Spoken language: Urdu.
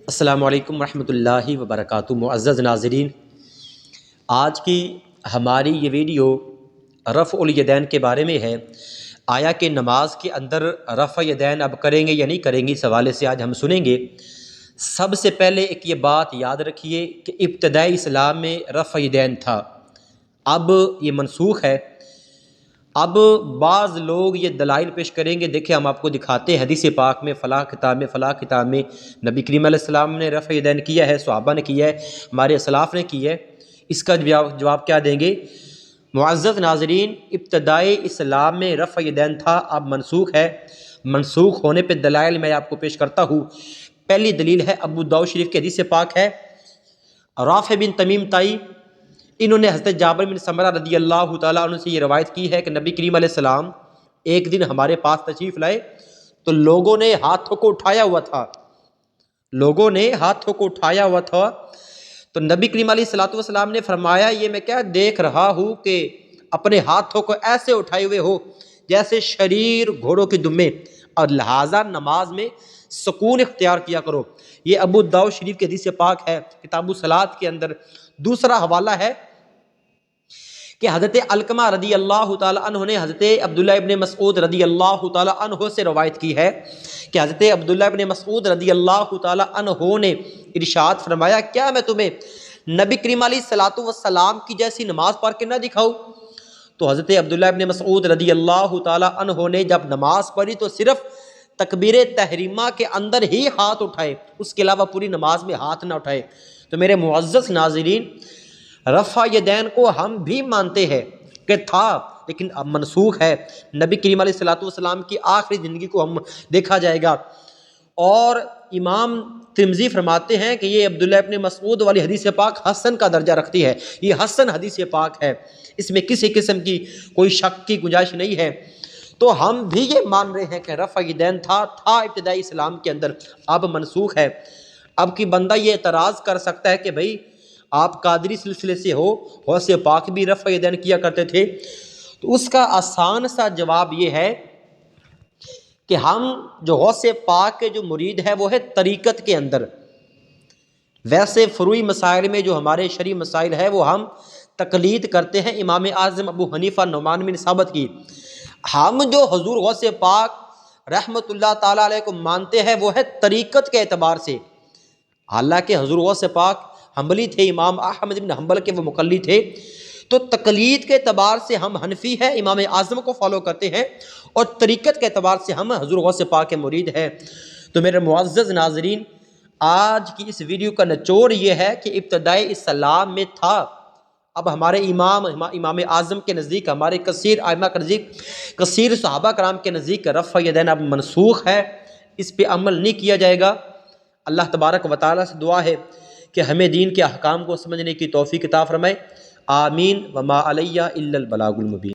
السلام علیکم ورحمۃ اللہ وبرکاتہ۔ معزز ناظرین، آج کی ہماری یہ ویڈیو رفع الیدین کے بارے میں ہے۔ آیا کہ نماز کے اندر رفع یدین اب کریں گے یا نہیں کریں گے، اس حوالے سے آج ہم سنیں گے۔ سب سے پہلے ایک یہ بات یاد رکھیے کہ ابتدائی اسلام میں رفع یدین تھا، اب یہ منسوخ ہے۔ اب بعض لوگ یہ دلائل پیش کریں گے، دیکھیں ہم آپ کو دکھاتے ہیں حدیث پاک میں فلاں کتاب میں نبی کریم علیہ السلام نے رفع یدین کیا ہے، صحابہ نے کیا ہے، ہمارے اسلاف نے کی ہے۔ اس کا جواب کیا دیں گے؟ معزز ناظرین، ابتدائی اسلام میں رفع یدین تھا، اب منسوخ ہے۔ منسوخ ہونے پہ دلائل میں آپ کو پیش کرتا ہوں۔ پہلی دلیل ہے ابو داؤد شریف کی حدیث پاک ہے، رافع بن تمیم تائی، انہوں نے حضرت جابر بن سمرہ رضی اللہ تعالیٰ عنہ سے یہ روایت کی ہے کہ نبی کریم علیہ السلام ایک دن ہمارے پاس تشریف لائے تو لوگوں نے ہاتھوں کو اٹھایا ہوا تھا تو نبی کریم علیہ السلام نے فرمایا، یہ میں کیا دیکھ رہا ہوں کہ اپنے ہاتھوں کو ایسے اٹھائے ہوئے ہو جیسے شریر گھوڑوں کی دمیں، اور لہٰذا نماز میں سکون اختیار کیا کرو۔ یہ ابو داؤد شریف کی حدیث پاک ہے، کتاب الصلاۃ کے اندر۔ دوسرا حوالہ ہے کہ حضرت علقمہ رضی اللہ تعالیٰ عنہ نے حضرت عبداللہ ابن مسعود رضی اللہ تعالیٰ عنہ سے روایت کی ہے کہ حضرت عبداللہ ابن مسعود رضی اللہ تعالیٰ عنہ نے ارشاد فرمایا، کیا میں تمہیں نبی کریم علیہ الصلوۃ والسلام کی جیسی نماز پڑھ کے نہ دکھاؤں؟ تو حضرت عبداللہ ابن مسعود رضی اللہ تعالیٰ عنہ نے جب نماز پڑھی تو صرف تکبیر تحریمہ کے اندر ہی ہاتھ اٹھائے، اس کے علاوہ پوری نماز میں ہاتھ نہ اٹھائے۔ تو میرے معزز ناظرین، رفع یدین کو ہم بھی مانتے ہیں کہ تھا، لیکن اب منسوخ ہے۔ نبی کریم علیہ الصلوۃ والسلام کی آخری زندگی کو ہم دیکھا جائے گا۔ اور امام ترمذی فرماتے ہیں کہ یہ عبداللہ ابن مسعود والی حدیث پاک حسن کا درجہ رکھتی ہے، یہ حسن حدیث پاک ہے، اس میں کسی قسم کی کوئی شک کی گنجائش نہیں ہے۔ تو ہم بھی یہ مان رہے ہیں کہ رفع یدین تھا ابتدائی اسلام کے اندر، اب منسوخ ہے۔ اب کی بندہ یہ اعتراض کر سکتا ہے کہ بھائی آپ قادری سلسلے سے ہو، غوث پاک بھی رفع یدین کیا کرتے تھے، تو اس کا آسان سا جواب یہ ہے کہ ہم جو غوث پاک کے جو مرید ہے وہ ہے طریقت کے اندر۔ ویسے فروعی مسائل میں جو ہمارے شرعی مسائل ہے وہ ہم تقلید کرتے ہیں امام اعظم ابو حنیفہ نعمان بن ثابت کی۔ ہم جو حضور غوث پاک رحمت اللہ تعالیٰ علیہ کو مانتے ہیں وہ ہے طریقت کے اعتبار سے۔ حالانکہ حضور غوث پاک حنبلی تھے، امام احمد بن حنبل کے وہ مقلد تھے، تو تقلید کے اعتبار سے ہم حنفی ہے، امام اعظم کو فالو کرتے ہیں، اور طریقت کے اعتبار سے ہم حضور غوث پاک کے مرید ہیں۔ تو میرے معزز ناظرین، آج کی اس ویڈیو کا نچوڑ یہ ہے کہ ابتدائی اسلام میں تھا، اب ہمارے امام اعظم کے نزدیک، ہمارے کثیر ائمہ کے نزدیک، کثیر صحابہ کرام کے نزدیک رفع یدین اب منسوخ ہے، اس پہ عمل نہیں کیا جائے گا۔ اللہ تبارک و تعالیٰ سے دعا ہے کہ ہمیں دین کے احکام کو سمجھنے کی توفیق عطا فرمائے۔ آمین۔ وما علیہ الا البلاغ المبین۔